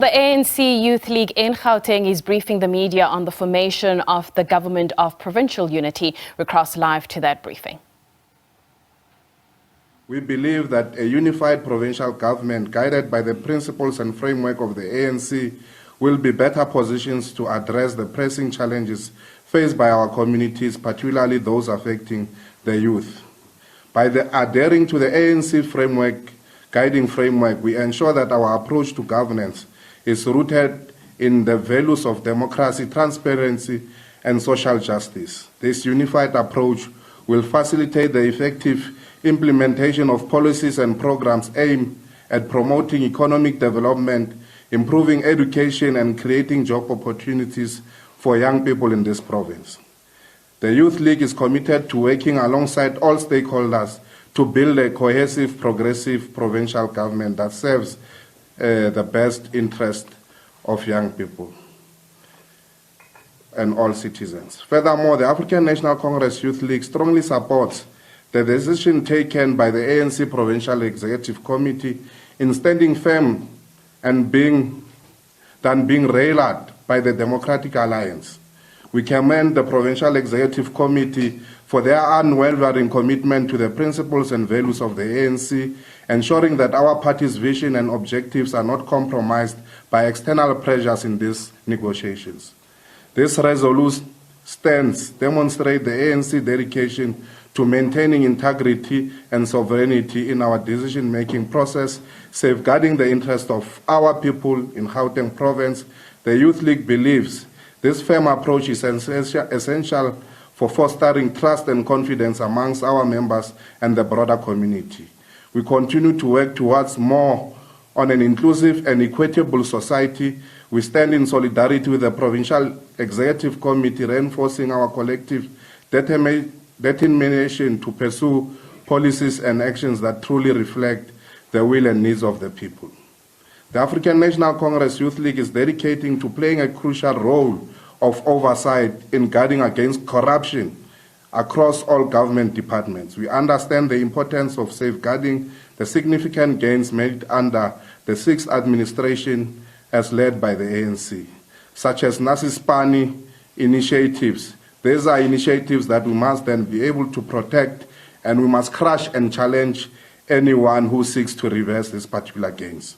The ANC Youth League in Gauteng is briefing the media on the formation of the government of Provincial Unity. We cross live to that briefing. We believe that a unified provincial government guided by the principles and framework of the ANC will be better positioned to address the pressing challenges faced by our communities, particularly those affecting the youth. By adhering to the ANC guiding framework, we ensure that our approach to governance is rooted in the values of democracy, transparency, and social justice. This unified approach will facilitate the effective implementation of policies and programs aimed at promoting economic development, improving education, and creating job opportunities for young people in this province. The Youth League is committed to working alongside all stakeholders to build a cohesive, progressive provincial government that serves the best interest of young people and all citizens. Furthermore, the African National Congress Youth League strongly supports the decision taken by the ANC Provincial Executive Committee in standing firm and being rallied by the Democratic Alliance. We commend the Provincial Executive Committee for their unwavering commitment to the principles and values of the ANC, ensuring that our party's vision and objectives are not compromised by external pressures in these negotiations. This resolute stance demonstrates the ANC dedication to maintaining integrity and sovereignty in our decision-making process, safeguarding the interests of our people in Gauteng province. The Youth League believes this firm approach is essential for fostering trust and confidence amongst our members and the broader community. We continue to work towards more on an inclusive and equitable society. We stand in solidarity with the Provincial Executive Committee, reinforcing our collective determination to pursue policies and actions that truly reflect the will and needs of the people. The African National Congress Youth League is dedicating to playing a crucial role of oversight in guarding against corruption across all government departments. We understand the importance of safeguarding the significant gains made under the sixth administration as led by the ANC, such as Nasispani initiatives. These are initiatives that we must then be able to protect, and we must crush and challenge anyone who seeks to reverse these particular gains.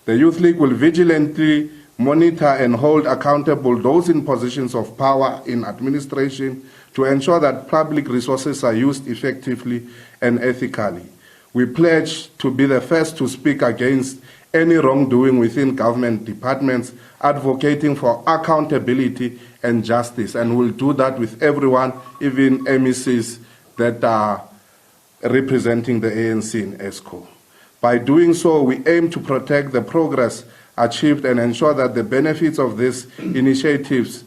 The Youth League will vigilantly monitor and hold accountable those in positions of power in administration to ensure that public resources are used effectively and ethically. We pledge to be the first to speak against any wrongdoing within government departments, advocating for accountability and justice, and we'll do that with everyone, even MECs that are representing the ANC in ESCO. By doing so, we aim to protect the progress achieved and ensure that the benefits of this initiative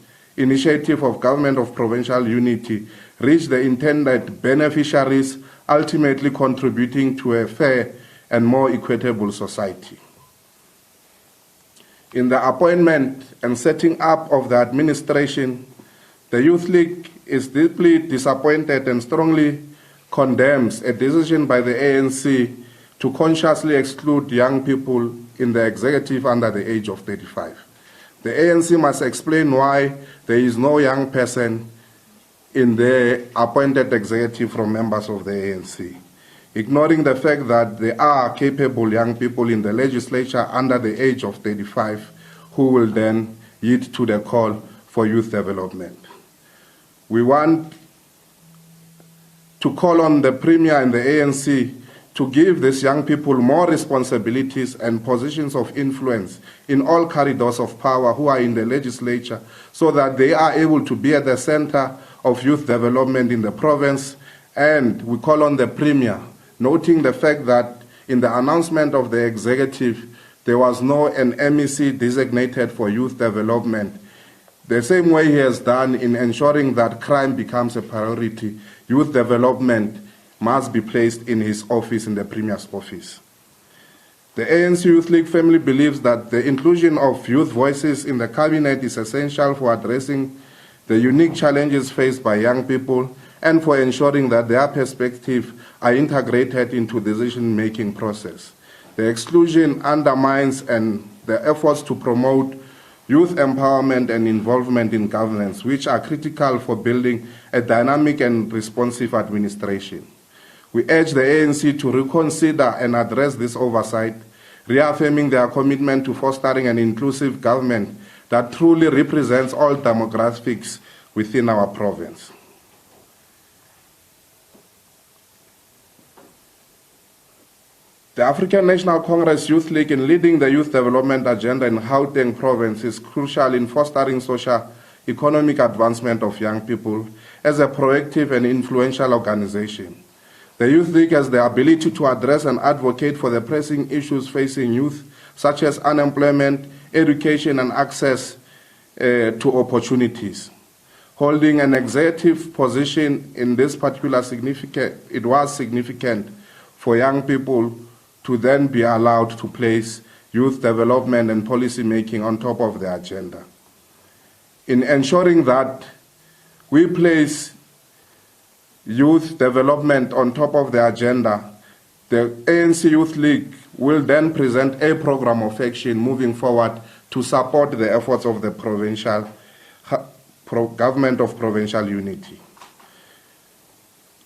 of Government of Provincial Unity reach the intended beneficiaries, ultimately contributing to a fair and more equitable society. In the appointment and setting up of the administration, the Youth League is deeply disappointed and strongly condemns a decision by the ANC to consciously exclude young people in the executive under the age of 35. The ANC must explain why there is no young person in the appointed executive from members of the ANC, ignoring the fact that there are capable young people in the legislature under the age of 35 who will then heed to the call for youth development. We want to call on the Premier and the ANC to give these young people more responsibilities and positions of influence in all corridors of power who are in the legislature, so that they are able to be at the center of youth development in the province. And we call on the Premier, noting the fact that in the announcement of the executive, there was no an MEC designated for youth development. The same way he has done in ensuring that crime becomes a priority, youth development must be placed in his office, in the Premier's office. The ANC Youth League family believes that the inclusion of youth voices in the cabinet is essential for addressing the unique challenges faced by young people and for ensuring that their perspectives are integrated into the decision-making process. The exclusion undermines the efforts to promote youth empowerment and involvement in governance, which are critical for building a dynamic and responsive administration. We urge the ANC to reconsider and address this oversight, reaffirming their commitment to fostering an inclusive government that truly represents all demographics within our province. The African National Congress Youth League, in leading the youth development agenda in Gauteng province, is crucial in fostering socio-economic advancement of young people as a proactive and influential organization. The Youth League has the ability to address and advocate for the pressing issues facing youth, such as unemployment, education, and access to opportunities. Holding an executive position in this particular it was significant for young people to then be allowed to place youth development and policy making on top of the agenda. In ensuring that we place youth development on top of the agenda, the ANC Youth League will then present a program of action moving forward to support the efforts of the government of Provincial Unity.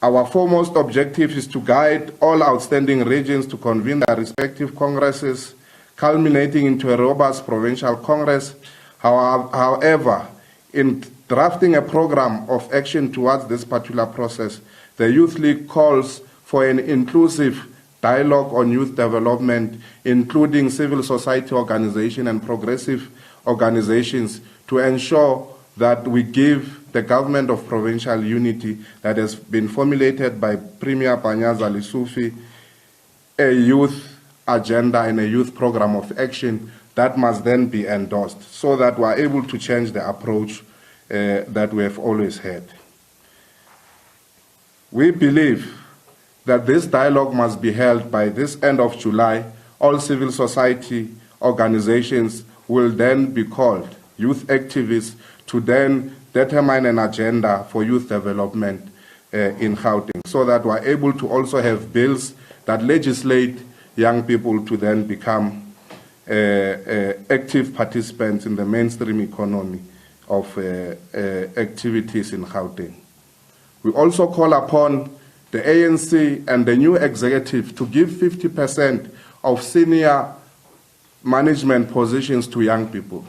Our foremost objective is to guide all outstanding regions to convene their respective congresses, culminating into a robust provincial congress. However, in drafting a program of action towards this particular process, the Youth League calls for an inclusive dialogue on youth development, including civil society organizations and progressive organizations, to ensure that we give the government of Provincial Unity that has been formulated by Premier Panyaza Lesufi a youth agenda and a youth program of action that must then be endorsed so that we are able to change the approach that we have always had. We believe that this dialogue must be held by this end of July. All civil society organizations will then be called, youth activists, to then determine an agenda for youth development in Gauteng, so that we're able to also have bills that legislate young people to then become active participants in the mainstream economy of activities in Gauteng. We also call upon the ANC and the new executive to give 50% of senior management positions to young people.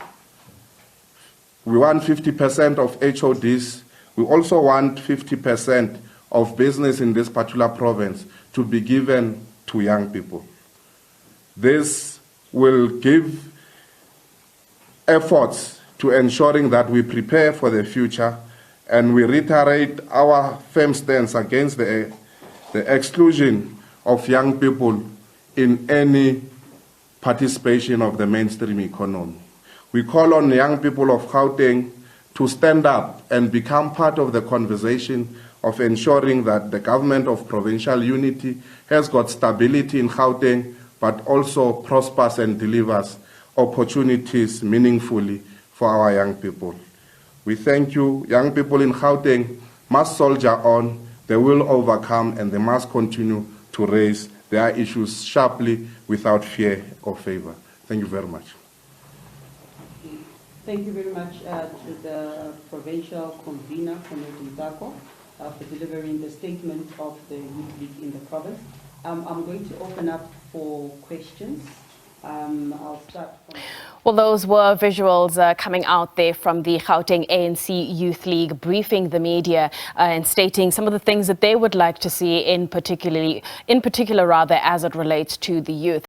We want 50% of HODs. We also want 50% of business in this particular province to be given to young people. This will give efforts to ensuring that we prepare for the future, and we reiterate our firm stance against the exclusion of young people in any participation of the mainstream economy. We call on young people of Gauteng to stand up and become part of the conversation of ensuring that the government of Provincial Unity has got stability in Gauteng, but also prospers and delivers opportunities meaningfully for our young people. We thank you. Young people in Gauteng must soldier on, they will overcome, and they must continue to raise their issues sharply without fear or favor. Thank you very much. Thank you very much to the provincial convener, Comrade for delivering the statement of the Youth League in the province. I'm going to open up for questions. I'll start from... Well, those were visuals coming out there from the Gauteng ANC Youth League briefing the media and stating some of the things that they would like to see in particular as it relates to the youth.